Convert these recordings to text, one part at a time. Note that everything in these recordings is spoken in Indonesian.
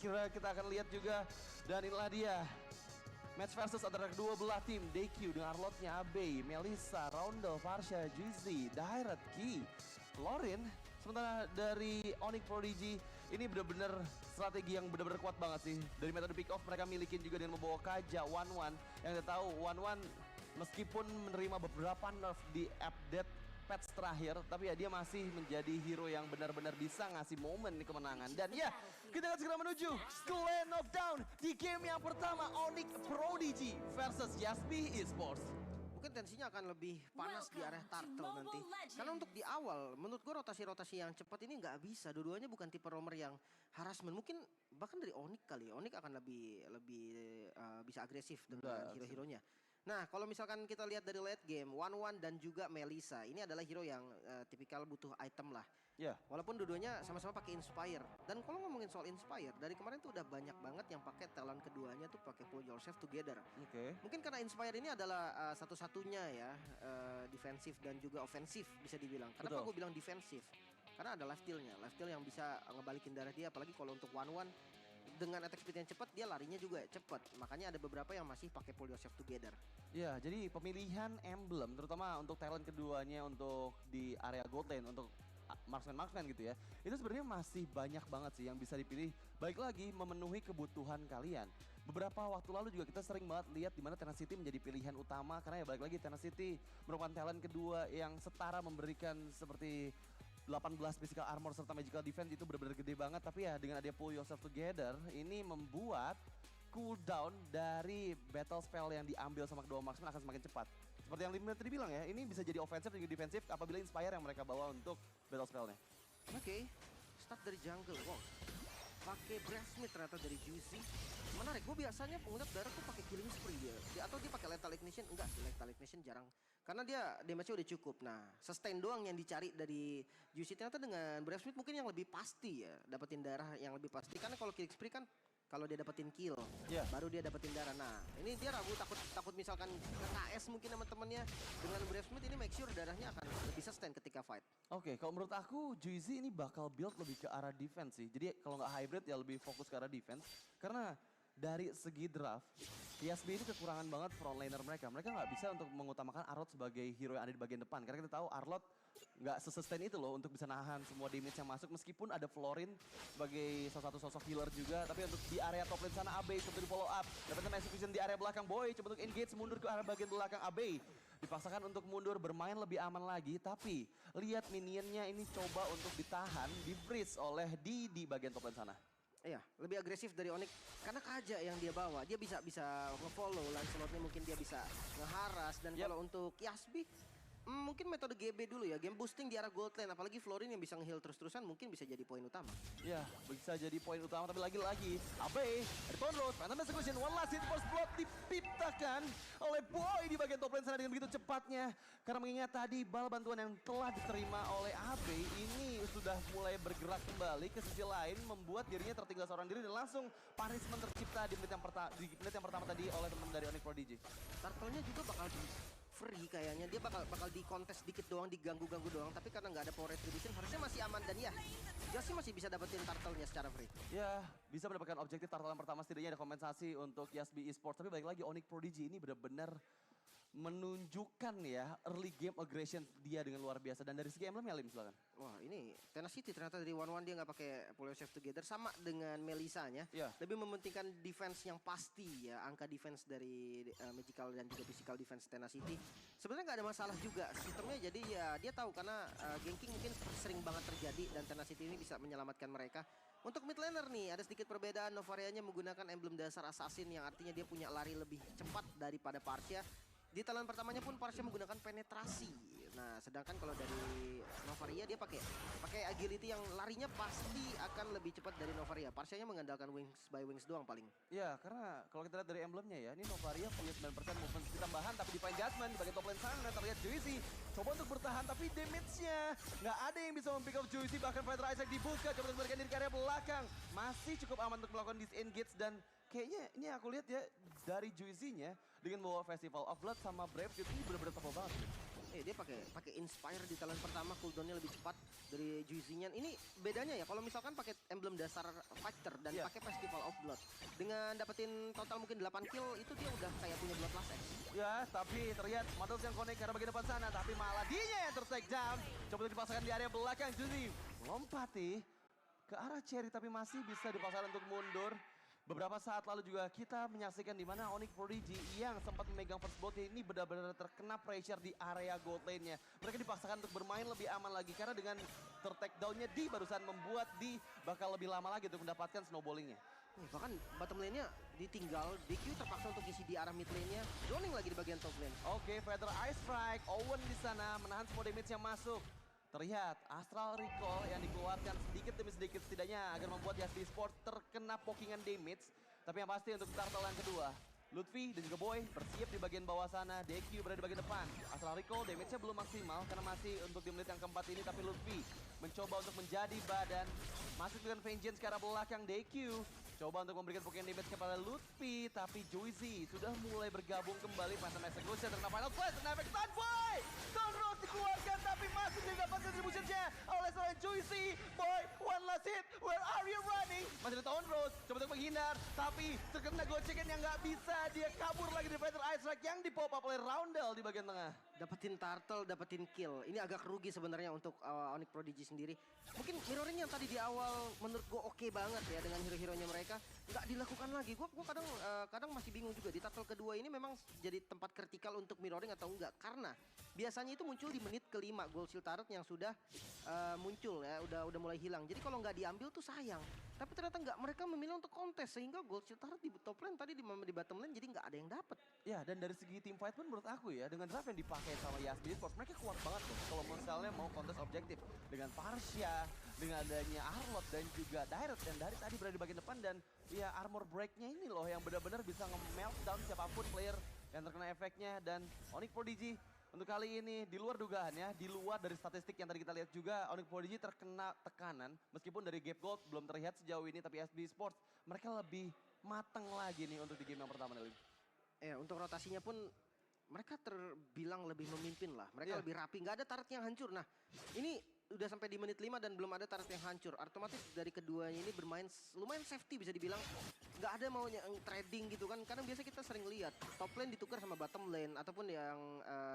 kira kita akan lihat juga. Dan inilah dia. Match versus antara kedua belah tim. DQ dengan Arlotnya Abe, Melissa, Roundel, Farsha, Juicy, Dairet, Ki, Florin. Sementara dari Onyx Prodigy ini benar-benar strategi yang benar-benar kuat banget sih. Dari metode pick off mereka milikin juga dengan membawa Kaja, One yang kita tahu One meskipun menerima beberapa nerf di update patch terakhir, tapi ya dia masih menjadi hero yang benar-benar bisa ngasih momen di kemenangan. Dan ya, kita akan segera menuju ke Land of Down di game yang pertama, Onyx Prodigy versus Yasbi Esports. Mungkin tensinya akan lebih panas di area Turtle nanti. Karena untuk di awal, menurut gue rotasi-rotasi yang cepat ini nggak bisa. Dua-duanya bukan tipe roamer yang harassment. Mungkin bahkan dari Onyx kali. Onyx akan lebih bisa agresif dengan hero-heronya. Nah, kalau misalkan kita lihat dari late game, One dan juga Melissa, ini adalah hero yang tipikal butuh item lah. Ya. Walaupun dua-duanya sama-sama pakai Inspire. Dan kalau ngomongin soal Inspire, dari kemarin tuh udah banyak banget yang pakai talent keduanya tuh pakai Pull Yourself Together. Oke. Mungkin karena Inspire ini adalah satu-satunya ya defensif dan juga ofensif bisa dibilang. Kenapa gue bilang defensif? Karena ada life steal-nya. Life steal yang bisa ngebalikin darah dia, apalagi kalau untuk One dengan attack speed yang cepat, dia larinya juga cepat. Makanya ada beberapa yang masih pakai Pull Yourself Together. Ya, jadi pemilihan emblem terutama untuk talent keduanya untuk di area gold lane untuk marksman gitu ya. Itu sebenarnya masih banyak banget sih yang bisa dipilih. Baik lagi memenuhi kebutuhan kalian. Beberapa waktu lalu juga kita sering banget lihat di mana Tenacity menjadi pilihan utama karena ya balik lagi Tenacity merupakan talent kedua yang setara memberikan seperti 18 physical armor serta magical defense itu benar-benar gede banget. Tapi ya dengan adanya Pull Yourself Together ini membuat cooldown dari battle spell yang diambil sama kedua marksman akan semakin cepat. Seperti yang Limit tadi bilang ya, ini bisa jadi offensive dan juga defensif apabila Inspire yang mereka bawa untuk battle spellnya. Oke, start dari jungle. Wow, pakai Breathsmith ternyata dari Juicy. Menarik, gue biasanya pengguna darah tuh pakai Killing Spree dia. Atau dia pakai Lethal Ignition, enggak sih Lethal Ignition jarang. Karena dia damage-nya udah cukup. Nah, sustain doang yang dicari dari Juicy. Ternyata dengan Breathsmith mungkin yang lebih pasti ya, dapetin darah yang lebih pasti. Karena kalau Killing Spree kan kalau dia dapetin kill, baru dia dapetin darah. Nah, ini dia ragu takut misalkan ke KS mungkin sama temennya. Dengan Breathsmith ini make sure darahnya akan lebih sustain ketika fight. Oke, kalau menurut aku Juicy ini bakal build lebih ke arah defense sih. Jadi kalau nggak hybrid ya lebih fokus ke arah defense. Karena dari segi draft, Yasbi ini kekurangan banget frontlaner mereka. Mereka nggak bisa untuk mengutamakan Arlot sebagai hero yang ada di bagian depan. Karena kita tahu Arlot nggak sesustain itu loh untuk bisa nahan semua damage yang masuk. Meskipun ada Florin sebagai salah satu sosok healer juga. Tapi untuk di area top lane sana Abe coba di follow up. Dapatkan execution di area belakang Boy. Coba untuk engage mundur ke arah bagian belakang Abe. Dipaksakan untuk mundur bermain lebih aman lagi. Tapi lihat minionnya ini coba untuk ditahan, di freeze oleh di bagian top lane sana. Iya, lebih agresif dari Onyx karena Kaja yang dia bawa. Dia bisa nge-follow Lancelotnya, mungkin dia bisa ngeharas. Dan kalau untuk Yasbi mungkin metode GB dulu ya, game boosting di arah gold lane. Apalagi Florin yang bisa nge-heal terus-terusan mungkin bisa jadi poin utama. Ya, bisa jadi poin utama, tapi lagi-lagi Abe, Return Road, Phantom Execution, one last hit first blood dipiptakan oleh Boy di bagian top lane sana dengan begitu cepatnya. Karena mengingat tadi bal bantuan yang telah diterima oleh Abe ini sudah mulai bergerak kembali ke sisi lain, membuat dirinya tertinggal seorang diri dan langsung punishment tercipta di menit yang pertama tadi oleh teman dari Onyx Prodigy. Turtle-nya juga bakal free kayaknya, dia bakal di kontes dikit doang, diganggu-ganggu doang, tapi karena nggak ada power retribution harusnya masih aman. Dan ya Josie masih bisa dapetin turtle-nya secara free. Ya, bisa mendapatkan objektif turtle yang pertama, setidaknya ada kompensasi untuk Yasbi Esports. Tapi balik lagi Onyx Prodigy ini benar-benar menunjukkan ya early game aggression dia dengan luar biasa. Dan dari segi emblem ya Lim, silakan. Wah, ini Tenacity ternyata dari One dia nggak pakai Pull Yourself Together, sama dengan Melissa-nya. Lebih mementingkan defense yang pasti ya, angka defense dari magical dan juga physical defense Tenacity. Sebenarnya nggak ada masalah juga sistemnya, jadi ya dia tahu karena ganking mungkin sering banget terjadi dan Tenacity ini bisa menyelamatkan mereka. Untuk mid laner nih ada sedikit perbedaan. Novarianya menggunakan emblem dasar assassin yang artinya dia punya lari lebih cepat daripada Partia. Di talent pertamanya pun Partia menggunakan penetrasi. Nah, sedangkan kalau dari Novaria dia pakai agility yang larinya pasti akan lebih cepat dari Novaria. Partia-nya mengandalkan wings by wings doang paling. Ya, karena kalau kita lihat dari emblemnya ya, ini Novaria punya 9% movement speed tambahan, tapi di Divine Judgment di bagian top lane sana terlihat Juicy coba untuk bertahan, tapi damage-nya nggak ada yang bisa mempick up Juicy. Bahkan Fighter Isaac dibuka, coba untuk memberikan diri ke area belakang. Masih cukup aman untuk melakukan disengage dan kayaknya ini aku lihat ya dari Juicy-nya dengan bawa Festival of Blood sama Brave Youth ini benar-benar topo banget. Dia pakai Inspire di talent pertama, cooldownnya lebih cepat dari Juicy-nya. Ini bedanya ya, kalau misalkan pakai emblem dasar fighter dan pakai Festival of Blood, dengan dapetin total mungkin 8 kill, itu dia udah kayak punya Bloodlust X. Ya, tapi terlihat Maddox yang connect ke arah bagian depan sana, tapi malah dianya yang ter-take down. Coba untuk dipasangkan di area belakang, Juicy melompati ke arah Cherry, tapi masih bisa dipaksakan untuk mundur. Beberapa saat lalu juga kita menyaksikan di mana Onyx Prodigy yang sempat memegang first blood ini benar-benar terkena pressure di area gold lane-nya. Mereka dipaksakan untuk bermain lebih aman lagi karena dengan ter-take down-nya di barusan membuat di bakal lebih lama lagi untuk mendapatkan snowballing-nya. Bahkan bottom lane-nya ditinggal, DQ terpaksa untuk isi di arah mid lane-nya, zoning lagi di bagian top lane. Oke, Feather Ice Strike, Owen di sana menahan semua damage yang masuk. Terlihat Astral Recall yang dikeluarkan sedikit demi sedikit setidaknya agar membuat Yasby Sport terkena pokingan damage. Tapi yang pasti untuk turtle yang kedua, Lutfi dan juga Boy bersiap di bagian bawah sana, DQ berada di bagian depan. Astral Recall damage-nya belum maksimal karena masih untuk di menit yang keempat ini, tapi Lutfi mencoba untuk menjadi badan. Masuk dengan Vengeance ke arah belakang, DQ coba untuk memberikan pokingan damage kepada Lutfi, tapi Juicy sudah mulai bergabung kembali. Pattern Execution terkena Final Flash, terkena efek Stun Boy! Stun Rose dikeluarkan tapi masih didapat contribution-nya oleh seorang Juicy. Boy, one last hit, where are you running? Masih ada Stun Rose, coba untuk menghindar, tapi terkena gocekan yang nggak bisa. Dia kabur lagi di Feather Ice Strike yang di-pop up oleh Roundel di bagian tengah. Dapetin turtle, dapetin kill. Ini agak rugi sebenarnya untuk Onyx Prodigy sendiri. Mungkin mirroring yang tadi di awal menurut gue oke banget ya dengan hero-heronya mereka, nggak dilakukan lagi. Gue kadang masih bingung juga di turtle kedua ini memang jadi tempat kritikal untuk mirroring atau enggak, karena biasanya itu muncul di menit kelima gold shield turret yang sudah muncul ya, udah mulai hilang. Jadi kalau nggak diambil tuh sayang. Tapi ternyata nggak, mereka memilih untuk kontes sehingga gold shield turret di top lane tadi di bottom lane jadi nggak ada yang dapat. Ya, dan dari segi team fight pun menurut aku ya, dengan draft yang dipakai sama Yasby Sports, mereka kuat banget loh kalau misalnya mau kontes objektif. Dengan Parsha, dengan adanya Arlot dan juga Direct, dan dari tadi berada di bagian depan, dan ya armor break-nya ini loh yang benar-benar bisa nge-meltdown siapapun player yang terkena efeknya. Dan Onyx Prodigy untuk kali ini di luar dugaan ya, di luar dari statistik yang tadi kita lihat juga, Onyx Prodigy terkena tekanan meskipun dari gap gold belum terlihat sejauh ini, tapi Yasby Sports mereka lebih mateng lagi nih untuk di game yang pertama nih. Untuk rotasinya pun mereka terbilang lebih memimpin lah. Mereka lebih rapi, nggak ada turret yang hancur. Nah, ini udah sampai di menit 5 dan belum ada turret yang hancur. Otomatis dari keduanya ini bermain lumayan safety bisa dibilang. Nggak ada maunya trading gitu kan. Kadang biasa kita sering lihat top lane ditukar sama bottom lane ataupun yang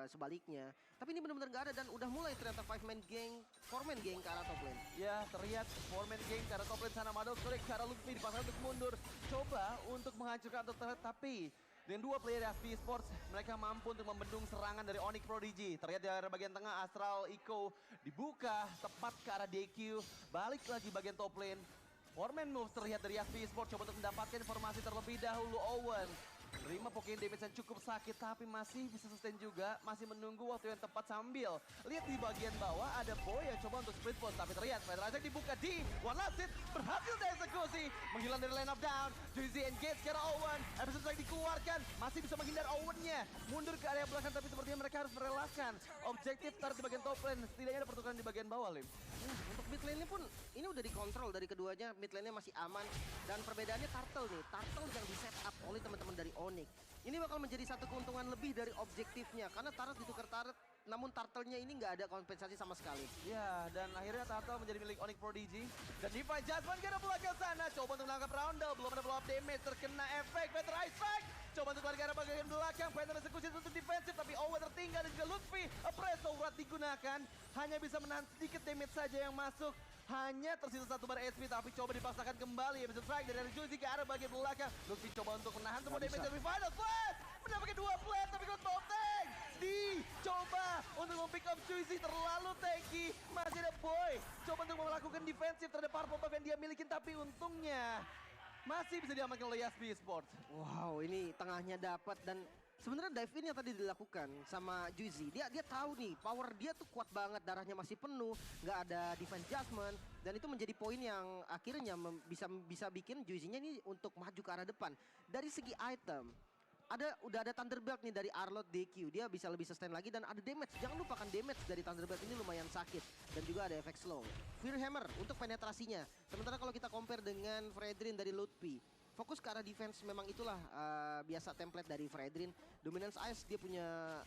sebaliknya. Tapi ini benar-benar nggak ada dan udah mulai ternyata 5-man gang, 4-man gang ke arah top lane. Ya, terlihat 4-man gang ke arah top lane sana. Maddox ke arah Lutfi dipaksa untuk mundur. Coba untuk menghancurkan atau tapi dengan dua player Yasby Sports, mereka mampu untuk membendung serangan dari Onyx Prodigy. Terlihat dari bagian tengah, Astral Eco dibuka tepat ke arah DQ. Balik lagi bagian top lane. Foreman moves terlihat dari Yasby Sports, coba untuk mendapatkan informasi terlebih dahulu. Owen terima pokin damage yang cukup sakit, tapi masih bisa sustain juga. Masih menunggu waktu yang tepat sambil lihat di bagian bawah ada Boy yang coba untuk split post. Tapi terlihat Feather Ice dibuka di one last hit, berhasil dieksekusi. Menghilang dari line up down, Juicy engage ke arah Owen. Episode strike dikeluarkan, masih bisa menghindar Owennya. Mundur ke area belakang, tapi sepertinya mereka harus merelakan objektif start di bagian top lane. Setidaknya ada pertukaran di bagian bawah, Lim. Untuk mid lane-nya pun ini udah dikontrol dari keduanya, mid lane-nya masih aman. Dan perbedaannya turtle nih, turtle yang di set up oleh teman-teman dari Onyx. Ini bakal menjadi satu keuntungan lebih dari objektifnya, karena turret ditukar turret, namun turtle-nya ini nggak ada kompensasi sama sekali. Ya, dan akhirnya turtle menjadi milik Onyx Prodigy. Dan Divine Judgment ke arah belakang sana, coba untuk menangkap Roundel, belum ada blow up damage, terkena efek Feather Ice Strike. Coba untuk lari ke arah bagian belakang, Feather eksekusi untuk defensif, tapi Owen tertinggal dan juga Lutfi. Presto Wrath digunakan, hanya bisa menahan sedikit damage saja yang masuk. Hanya tersisa satu bar HP, tapi coba dipaksakan kembali. Episode strike dari Juicy ke arah bagian belakang. Lutfi coba untuk menahan semua damage dari Final Flash. Mendapatkan dua flash, tapi kalau top tank dicoba untuk mempick up Juicy, terlalu tanky. Masih ada Boy coba untuk melakukan defensif terhadap purple buff yang dia miliki, tapi untungnya masih bisa diamankan oleh Yasby Sports. Wow, ini tengahnya dapat dan sebenarnya dive in yang tadi dilakukan sama Juicy, dia tahu nih power dia tuh kuat banget, darahnya masih penuh, nggak ada defense adjustment, dan itu menjadi poin yang akhirnya bisa bikin Juicy-nya ini untuk maju ke arah depan. Dari segi item, udah ada Thunderbelt nih dari Arlot DQ, dia bisa lebih sustain lagi dan ada damage. Jangan lupakan damage dari Thunderbelt ini lumayan sakit dan juga ada efek slow. Fear Hammer untuk penetrasinya. Sementara kalau kita compare dengan Fredrin dari Lutfi fokus ke arah defense memang itulah biasa template dari Fredrin. Dominance Ice dia punya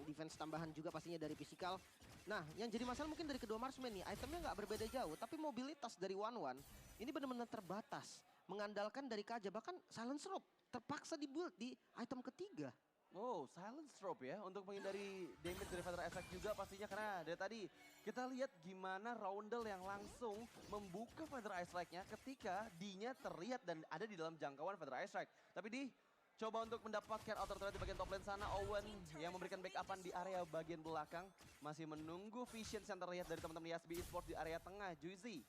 defense tambahan juga pastinya dari physical. Nah, yang jadi masalah mungkin dari kedua marksman nih, itemnya nggak berbeda jauh, tapi mobilitas dari One ini benar-benar terbatas. Mengandalkan dari Kaja, bahkan Silence Rope terpaksa dibuild di item ketiga. Oh, Silence Rope ya, untuk menghindari damage dari Feather Strike juga pastinya, karena dari tadi kita lihat gimana Roundel yang langsung membuka Feather Strike-nya ketika D-nya terlihat dan ada di dalam jangkauan Feather Strike. Tapi D coba untuk mendapatkan outer turret di bagian top lane sana. Owen yang memberikan backupan di area bagian belakang, masih menunggu visions yang terlihat dari teman-teman Yasbi Esports di area tengah. Juicy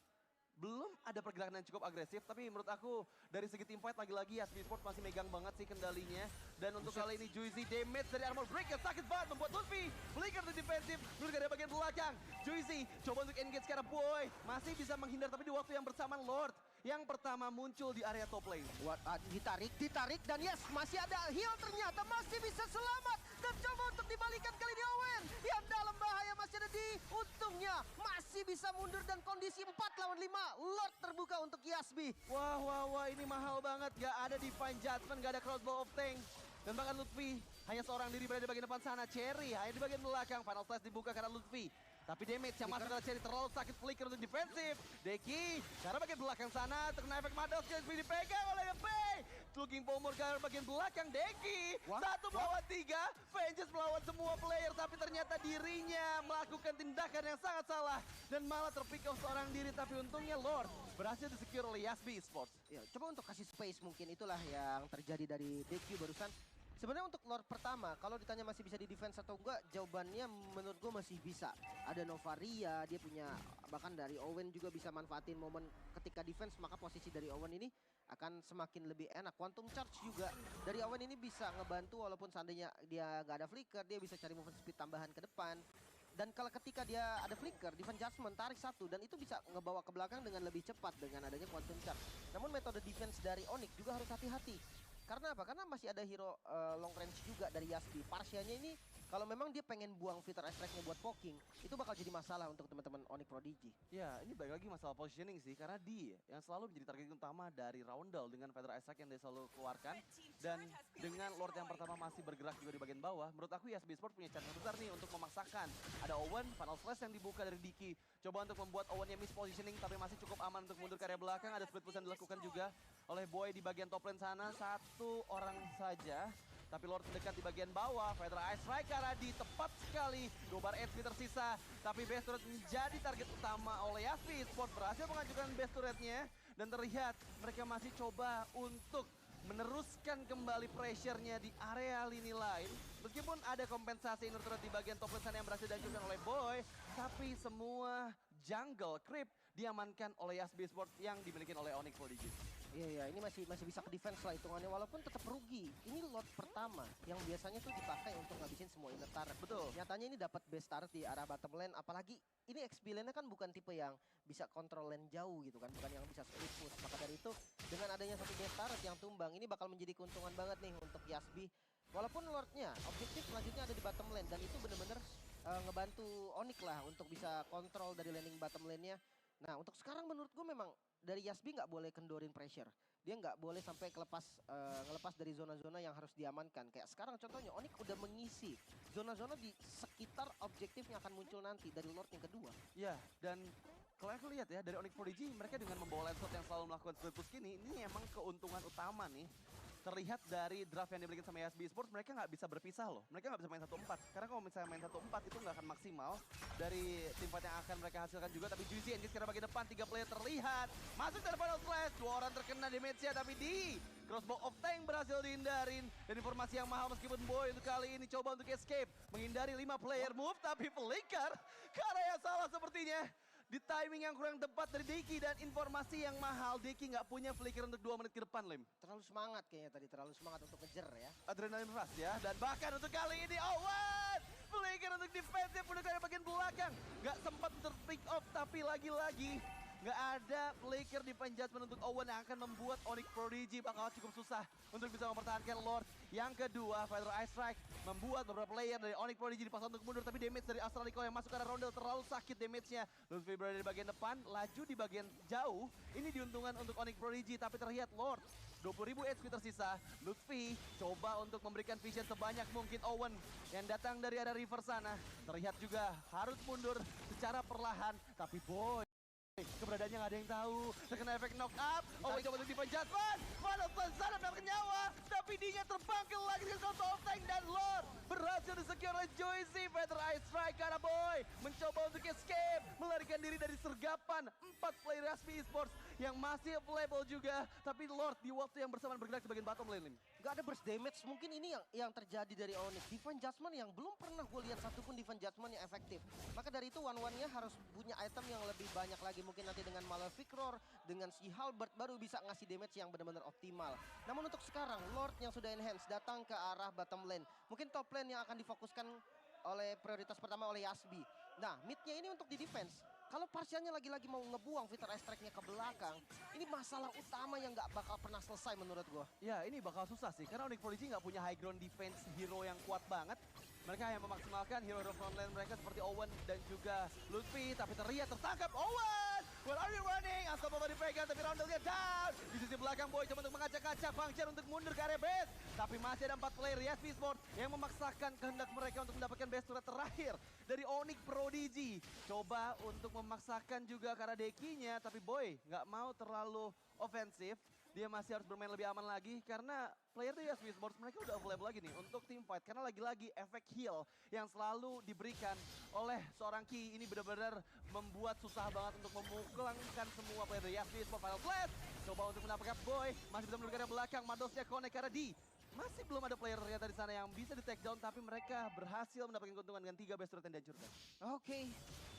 belum ada pergerakan yang cukup agresif, tapi menurut aku dari segi team fight lagi-lagi Yasbi Esports masih megang banget sih kendalinya. Dan untuk kali ini Juicy damage dari armor break yang sakit banget membuat Lutfi flicker di defensif menurut dari bagian belakang. Juicy coba untuk engage karena Boy masih bisa menghindar, tapi di waktu yang bersamaan Lord yang pertama muncul di area top lane. Ditarik dan yes, masih ada heal, ternyata masih bisa selamat dan coba untuk dibalikan kali ini Owen yang dalam bahaya, masih ada di untungnya masih bisa mundur dan kondisi 4 lawan 5. Lord terbuka untuk Yasbi. Wah, ini mahal banget, gak ada Divine Judgment, gak ada Crossbow of Tank. Dan bahkan Lutfi hanya seorang diri berada di bagian depan sana. Cherry hanya di bagian belakang, Final Flash dibuka karena Lutfi. Tapi damage yang masuk adalah Cherry terlalu sakit, flicker untuk defensif. Deki, karena bagian belakang sana terkena efek Mados, Cherry dipegang oleh Faye. Looking for more karena bagian belakang Deki. 1 melawan 3, Vengeance melawan semua player. Tapi ternyata dirinya melakukan tindakan yang sangat salah. Dan malah terpick off seorang diri, tapi untungnya Lord berhasil disecure oleh Yasbi Esports. Ya, coba untuk kasih space mungkin itulah yang terjadi dari DQ barusan. Sebenarnya untuk Lord pertama, kalau ditanya masih bisa di defense atau enggak, jawabannya menurut gue masih bisa. Ada Novaria, dia punya, bahkan dari Owen juga bisa manfaatin momen ketika defense, maka posisi dari Owen ini akan semakin lebih enak. Quantum Charge juga dari Owen ini bisa ngebantu, walaupun seandainya dia nggak ada flicker, dia bisa cari movement speed tambahan ke depan. Dan kalau ketika dia ada flicker, Divine Judgment tarik 1 dan itu bisa ngebawa ke belakang dengan lebih cepat dengan adanya Quantum Charge. Namun metode defense dari Onyx juga harus hati-hati. Karena apa? Karena masih ada hero long range juga dari Yasbi. Parsianya ini kalau memang dia pengen buang Feather Strike-nya buat poking, itu bakal jadi masalah untuk teman-teman Onyx Prodigy. Ya, ini balik lagi masalah positioning sih, karena dia yang selalu menjadi target utama dari Roundel dengan Feather Strike yang dia selalu keluarkan. Dan dengan Lord yang pertama masih bergerak juga di bagian bawah, menurut aku Yasbi Esports punya chance besar nih untuk memaksakan. Ada Owen, Final Flash yang dibuka dari Diki. Coba untuk membuat Owen yang miss positioning, tapi masih cukup aman untuk mundur ke area belakang. Ada split push yang dilakukan juga oleh Boy di bagian top lane sana. 1 orang saja, tapi Lord mendekat di bagian bawah. Feather Strike karena di tepat sekali. 2 bar HP tersisa, tapi base turret menjadi target utama oleh Yasbi Esports. Berhasil mengajukan base turretnya dan terlihat mereka masih coba untuk meneruskan kembali pressure-nya di area lini lain. Meskipun ada kompensasi inner turret di bagian top lane sana yang berhasil dihancurkan oleh Boy, tapi semua jungle creep diamankan oleh Yasbi Esports yang dimiliki oleh Onyx Prodigy. Iya, ini masih bisa ke defense lah hitungannya, walaupun tetap rugi. Ini Lord pertama yang biasanya tuh dipakai untuk ngabisin semua inner turret. Betul. Nyatanya ini dapat base turret di arah bottom lane, apalagi ini XP lane-nya kan bukan tipe yang bisa kontrol lane jauh gitu kan, bukan yang bisa split push. Maka dari itu dengan adanya satu base turret yang tumbang, ini bakal menjadi keuntungan banget nih untuk Yasbi. Walaupun Lordnya objektif selanjutnya ada di bottom lane dan itu bener-bener ngebantu Onyx lah untuk bisa kontrol dari laning bottom lane-nya. Nah, untuk sekarang menurut gue memang dari Yasbi nggak boleh kendorin pressure. Dia nggak boleh sampai ngelepas dari zona-zona yang harus diamankan. Kayak sekarang contohnya Onyx udah mengisi zona-zona di sekitar objektif yang akan muncul nanti dari Lord yang kedua. Ya, dan kalau aku lihat ya dari Onyx Prodigy, mereka dengan membawa Lancelot yang selalu melakukan split push ini emang keuntungan utama nih. Terlihat dari draft yang dimiliki sama Yasbi Esports, mereka nggak bisa berpisah loh. Mereka nggak bisa main 1-4. Karena kalau misalnya main 1-4 itu nggak akan maksimal dari tim fight yang akan mereka hasilkan juga. Tapi Juicy engage karena bagian depan, 3 player terlihat. Masuk dari Final Flash, 2 orang terkena damage-nya. Tapi di Crossbow of Tank berhasil dihindarin. Dan informasi yang mahal meskipun Boy untuk kali ini coba untuk escape. Menghindari 5 player move, tapi flicker. Karena yang salah sepertinya. Di timing yang kurang tepat dari Deki dan informasi yang mahal, Deki nggak punya flicker untuk 2 menit ke depan, Lim. Terlalu semangat kayaknya tadi, terlalu semangat untuk ngejar ya. Adrenalin rush ya, dan bahkan untuk kali ini, Owen! Flicker untuk defensif, udah dari bagian belakang. Nggak sempat ter-pick off, tapi lagi-lagi nggak ada flicker di Judgment untuk Owen yang akan membuat Onyx Prodigy bakal cukup susah untuk bisa mempertahankan Lord. Yang kedua, Feather Strike membuat beberapa player dari Onyx Prodigy dipaksa untuk mundur, tapi damage dari Astraliko yang masuk ke arah Roundel terlalu sakit damage-nya. Lutfi berada di bagian depan, laju di bagian jauh. Ini diuntungkan untuk Onyx Prodigy, tapi terlihat Lord 20.000 HP tersisa. Lutfi coba untuk memberikan vision sebanyak mungkin. Owen yang datang dari area river sana terlihat juga harus mundur secara perlahan. Tapi boy, keberadaannya nggak ada yang tahu. Terkena efek knock up. Owen coba untuk defend Jasmine. Final sana mendapatkan nyawa. Tapi dia terbangkit lagi dengan Counter of Tank dan Lord berhasil disecure oleh Joyzy. Feather Ice Strike karena boy mencoba untuk escape, melarikan diri dari sergapan 4 player Yasbi Esports yang masih available juga. Tapi Lord di waktu yang bersamaan bergerak di bagian bottom lane. Gak ada burst damage, mungkin ini yang terjadi dari Onyx. Defense Judgment yang belum pernah gue lihat satupun defense Judgment yang efektif. Maka dari itu one-one-nya harus punya item yang lebih banyak lagi. Mungkin nanti dengan Malefic Roar, dengan si Halberd baru bisa ngasih damage yang benar-benar optimal. Namun untuk sekarang, Lord yang sudah enhance datang ke arah bottom lane. Mungkin top lane yang akan difokuskan oleh prioritas pertama oleh Yasbi. Nah, midnya ini untuk di defense. Kalau Parsialnya lagi-lagi mau ngebuang Feather Ice Strike-nya ke belakang, ini masalah utama yang nggak bakal pernah selesai menurut gue. Ya, ini bakal susah sih, karena Onyx Prodigy nggak punya high ground defense hero yang kuat banget. Mereka yang memaksimalkan hero frontline mereka seperti Owen dan juga Lutfi, tapi terlihat tertangkap Owen! Where are you running? Unstoppable dipegang, tapi Roundel-nya down. Di sisi belakang boy coba untuk mengacak-acak Puncture untuk mundur ke area base. Tapi masih ada 4 player Yasbi Esports yang memaksakan kehendak mereka untuk mendapatkan base turret terakhir dari Onyx Prodigy. Coba untuk memaksakan juga karena dekinya, tapi boy nggak mau terlalu ofensif. Dia masih harus bermain lebih aman lagi karena player dari Yasbi Esports mereka udah available lagi nih untuk team fight. Karena lagi-lagi efek heal yang selalu diberikan oleh seorang Ki ini benar-benar membuat susah banget untuk memukulkan semua player dari Yasbi Esports. Final Blast coba untuk mendapatkan boy, masih bisa menurunkan belakang, Madosnya connect karena masih belum ada player ternyata di sana yang bisa di take down, tapi mereka berhasil mendapatkan keuntungan dengan 3 best turret yang dihancurkan. Oke,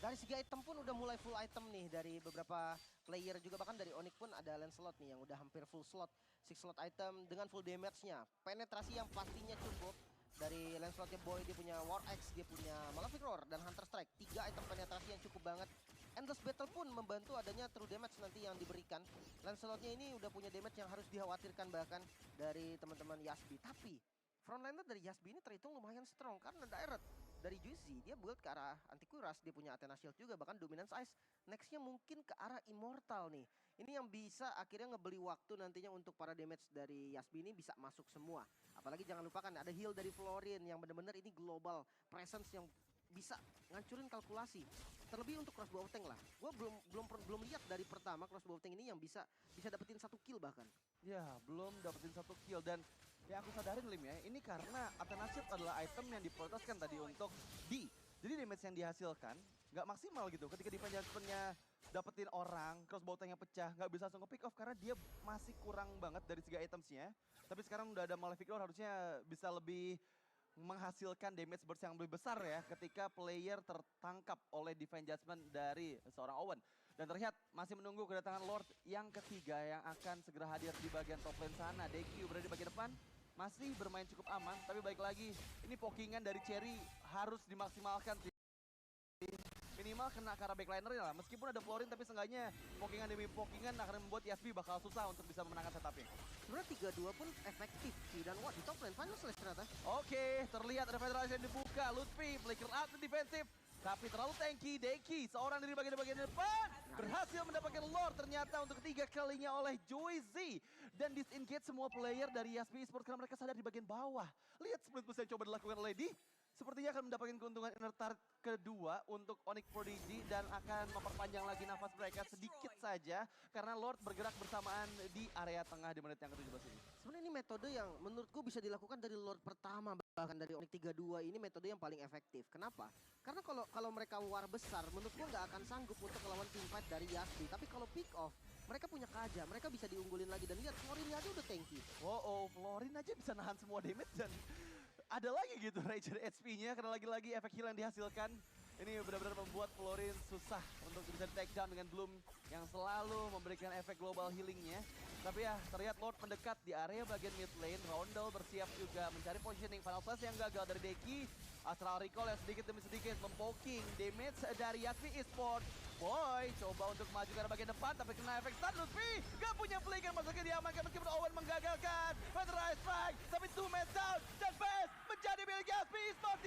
dari segi item pun udah mulai full item nih dari beberapa player juga, bahkan dari Onyx pun ada Lancelot nih yang udah hampir full slot, 6 slot item dengan full damage-nya. Penetrasi yang pastinya cukup. Dari Lancelotnya boy, dia punya War Axe, dia punya Malefic Roar dan Hunter Strike. 3 item penetrasi yang cukup banget. Endless Battle pun membantu adanya true damage nanti yang diberikan. Lancelotnya ini udah punya damage yang harus dikhawatirkan bahkan dari teman-teman Yasbi. Tapi frontliner dari Yasbi ini terhitung lumayan strong karena direct dari Juicy. Dia build ke arah Anti-Kuras, dia punya Athena Shield juga, bahkan Dominance Ice. Nextnya mungkin ke arah Immortal nih. Ini yang bisa akhirnya ngebeli waktu nantinya untuk para damage dari Yasbi ini bisa masuk semua. Apalagi jangan lupakan ada heal dari Florin yang benar-benar ini global presence yang bisa ngancurin kalkulasi. Terlebih untuk crossbow tank lah. Gue belum lihat dari pertama crossbow tank ini yang bisa dapetin 1 kill bahkan. Ya, belum dapetin 1 kill dan ya aku sadarin Lim ya, ini karena Athena Shield adalah item yang diprioritaskan tadi untuk jadi damage yang dihasilkan nggak maksimal gitu. Ketika defense-nya dapetin orang, crossbow tanknya pecah, nggak bisa langsung ke pick off karena dia masih kurang banget dari segi itemsnya. Tapi sekarang udah ada Malefic Roar, harusnya bisa lebih menghasilkan damage burst yang lebih besar ya ketika player tertangkap oleh Divine Judgment dari seorang Owen. Dan terlihat masih menunggu kedatangan Lord yang ketiga yang akan segera hadir di bagian top lane sana. DQ berada di bagian depan, masih bermain cukup aman, tapi baik lagi ini pokingan dari Cherry harus dimaksimalkan. Minimal kena ke arah backliner lah, meskipun ada Florin tapi seenggaknya pokingan demi pokingan akan membuat Yasbi bakal susah untuk bisa memenangkan setupnya. Sebenarnya 3-2 pun efektif sih, dan wah di top lane final slash ternyata. Oke, terlihat ada Federation yang dibuka, Lutfi flicker out defensif. Tapi terlalu tanky, Deki seorang dari bagian depan berhasil mendapatkan Lord ternyata untuk ketiga kalinya oleh Joyzy. Dan disengage semua player dari Yasbi Esports karena mereka sadar di bagian bawah. Lihat split push yang coba dilakukan oleh sepertinya akan mendapatkan keuntungan inner turret kedua untuk Onyx Prodigy dan akan memperpanjang lagi nafas mereka sedikit saja karena Lord bergerak bersamaan di area tengah di menit yang ke-17 ini. Sebenarnya ini metode yang menurutku bisa dilakukan dari Lord pertama, bahkan dari Onyx 32 ini metode yang paling efektif. Kenapa? Karena kalau mereka war besar, menurutku nggak akan sanggup untuk melawan team fight dari Yasbi. Tapi kalau pick off, mereka punya Kaja, mereka bisa diunggulin lagi. Dan lihat Florinnya aja udah tanky. Oh, Florin aja bisa nahan semua damage dan ada lagi gitu Ranger HP-nya karena lagi-lagi efek heal yang dihasilkan. Ini benar-benar membuat Florin susah untuk bisa take down dengan Bloom yang selalu memberikan efek global healingnya. Tapi ya terlihat Lord mendekat di area bagian mid lane. Roundel bersiap juga mencari positioning. Final Flash yang gagal dari Deki. Astral Recall yang sedikit demi sedikit mempoking damage dari Yasbi Esports. Boy coba untuk maju ke arah bagian depan tapi kena efek stun. Lutfi gak punya flicker, masuknya diamankan meskipun Owen menggagalkan. Feather Ice Strike tapi 2 man down dan best menjadi milik Yasbi Esports.